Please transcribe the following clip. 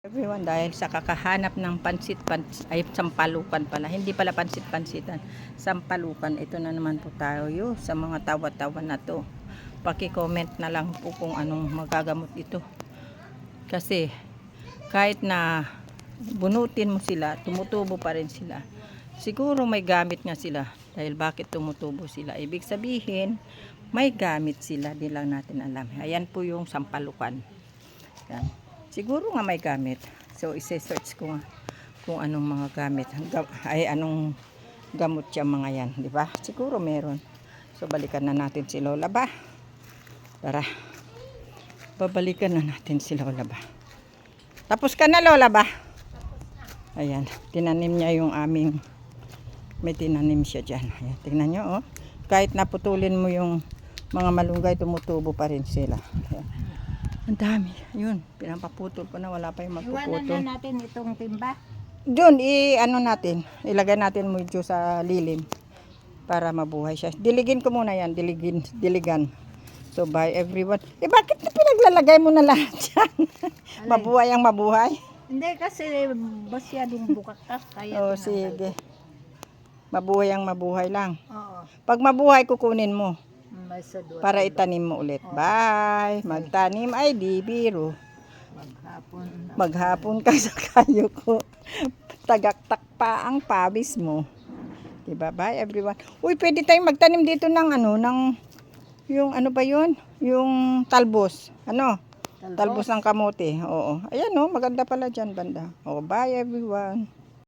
Everyone, dahil sa kakahanap ng ay sampalukan pala, hindi pala pansit-pansitan, sampalukan. Ito na naman po tayo sa mga tawa-tawa na to. Paki-comment na lang po kung anong magagamot ito, kasi kahit na bunutin mo sila, tumutubo pa rin sila. Siguro may gamit nga sila, dahil bakit tumutubo sila, ibig sabihin may gamit sila, di lang natin alam. Ayan po yung sampalukan. Yan. Siguro nga may gamit. So, isi-search ko nga kung anong mga gamit. Ay, anong gamot siya mga yan. Di ba? Siguro meron. So, balikan na natin si Lola ba? Tara. Babalikan na natin si Lola ba? Tapos ka na, Lola ba? Ayan. Tinanim niya yung aming, may tinanim siya dyan. Ayan. Tingnan nyo, oh. Kahit naputulin mo yung mga malunggay, tumutubo pa rin sila. Ayan. Ang dami. Yun, pinapaputol ko na, wala pa yung magpuputol. Iwanan na natin itong timba. Doon, ano natin, ilagay natin medyo sa lilim para mabuhay siya. Diligin ko muna yan, diligan. So, bye everyone. Bakit na pinaglalagay mo na lahat yan? Mabuhay ang mabuhay? Hindi, kasi masyadong bukakas. Kaya sige. Mabuhay ang mabuhay lang. Oo. Pag mabuhay, kukunin mo. Para Itanim. itanim mo ulit. Bye. Magtanim ay di biro. Maghapon ka sa kayo ko. Tagaktak pa ang pawis mo. Diba? Bye everyone. Uy, pwede tayong magtanim dito ng yung ano ba yun? Yung talbos. Talbos ng kamote. Oo. Ayan, maganda pala dyan banda. Bye everyone.